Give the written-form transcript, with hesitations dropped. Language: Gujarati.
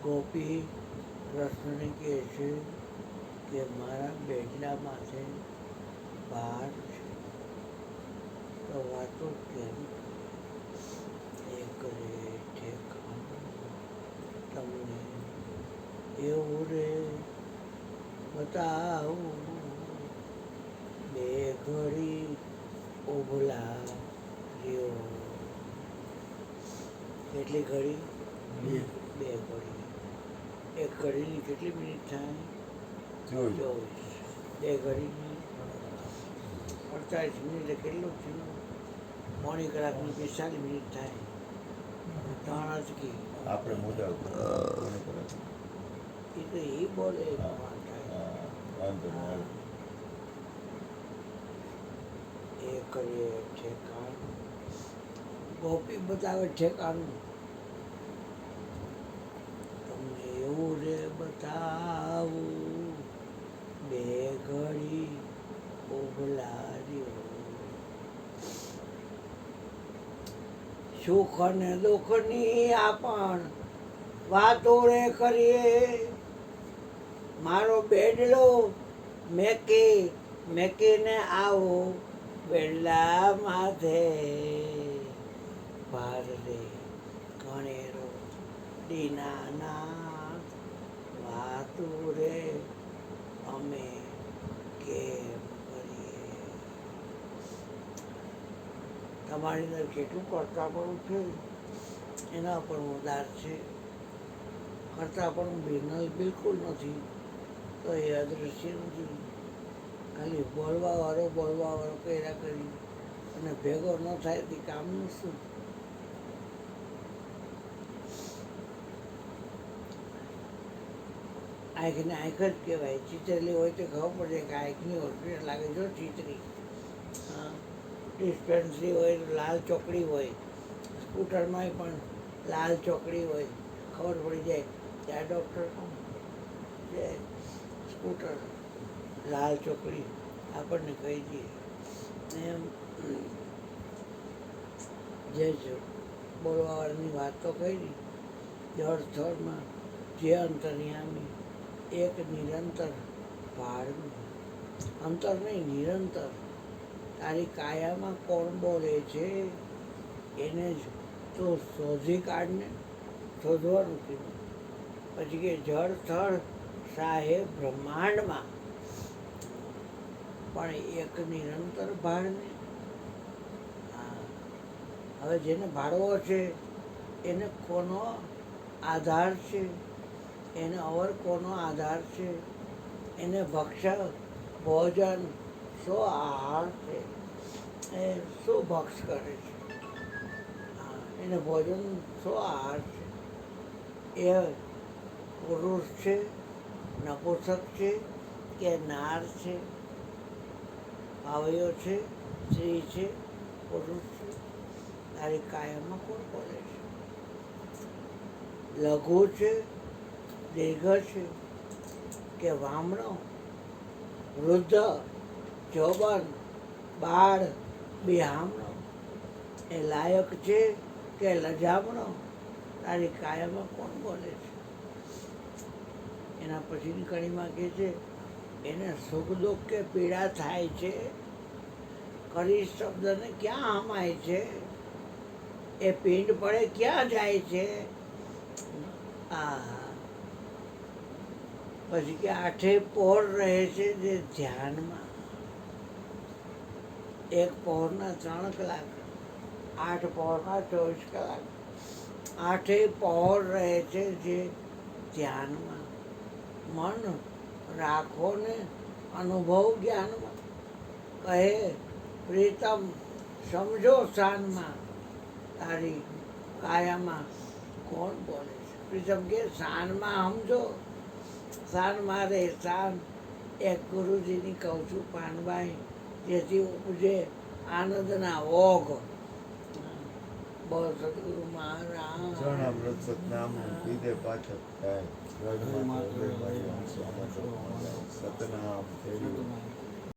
ગોપી કૃષ્ણને કહે છે કે મારા બેડલા માથે ભાર છે, તો વાતો કેમ એ કરે ઠેકાણું તમને એવું રે બતાવું બે ઘડી ઉભલા રહ્યો. કેટલી ઘડી? બે ઘડી. એક ઘડીની કેટલી મિનિટ થાય? 24. બે ઘડીની 48 મિનિટ કેટલું થયું? પોણી કલાકની 45 મિનિટ થાય. 3 અટકી. આપણે મોજા એ તો એ બોલે વાંધો નહીં. એ કરીએ ઠેકાણું. ગોપી બતાવે ઠેકાણું. તમને એવું રે બતાવું બે ઘડી ઉભલા રહ્યો. સુખ અને દુઃખની આપણ વાતો રે કરીએ. મારો બેડલો મેકીને આવો બેડલા માથે ભાર રે ઘણેરો દીનાનાથ વાતો રે અમે કેમ કરીએ. તમારી અંદર કેટલું કરતાપણું છે એના પર ઉદાર છે. કરતાપણું બિલકુલ નથી તો એ અદૃશ્ય નથી. ખાલી બોલવાવાળો કર્યા કરી અને ભેગો ન થાય તે કામનું શું? આંખને આંખ જ કહેવાય. ચીતરેલી હોય તો ખબર પડે કે આંખની હોસ્પિટલ લાગે જો ચીતરી. હા, ડિસ્પેન્સરી હોય તો લાલ ચોકડી હોય. સ્કૂટરમાં પણ લાલ ચોકડી હોય, ખબર પડી જાય કે આ ડૉક્ટર છે. સ્કૂટર લાલ ચોકડી આપણને કહી દઈએ. એમ જે બોલવાવાળાની વાત તો કરી. જળ સ્થળમાં જે અંતર્યામી એક નિરંતર ભાળનું. અંતર નહીં, નિરંતર. તારી કાયામાં કોણ બોલે છે એને જ તો શોધી કાઢને. શોધવાનું કીધું. પછી કે જળ સ્થળ સાહેબ બ્રહ્માંડમાં પણ એક નિરંતર ભાળને. હવે જેને ભાળવો છે એને કોનો આધાર છે? એને અવર કોનો આધાર છે? એને ભક્ષ ભોજન શો આહાર છે? એ શું ભક્ષ કરે છે? એને ભોજન શો આહાર છે? એ પુરુષ છે, નપુંસક છે કે નાર છે? ભાવયો છે, સ્ત્રી છે, પુરુષ છે? તારી કાયમમાં કોણ બોલે છે? લઘુ છે, દીર્ઘ છે કે વામણો? વૃદ્ધ, જોબન, બાળ, બિહામણો? એ લાયક છે કે લજામણો? તારી કાયામાં કોણ બોલે છે? એના પછીની કડીમાં કહે છે એને સુખ દુઃખ કે પીડા થાય છે? કરી શબ્દને ક્યાં હમાય છે? એ પિંડ પડે ક્યાં જાય છે? પછી કે આઠે પહોર રહે છે જે ધ્યાનમાં. એક પહોરના 3 કલાક, 8 પહોરના 24 કલાક. આઠે પહોર રહે છે જે ધ્યાનમાં. મન રાખો ને અનુભવ જ્ઞાનમાં. કહે પ્રીતમ સમજો શાનમાં. તારી કાયામાં કોણ બોલે છે? પ્રીતમ કે શાનમાં સમજો. શાનમાં રે શાન. એક ગુરુજીની કહું છું પાનભાઈ, જેથી ઉપજે આનંદના ઓઘ. બોલ સદગુરુ મહારાજ. જણામૃત સતનામનું પીધે પાછળ થાય. સતનામ તેડી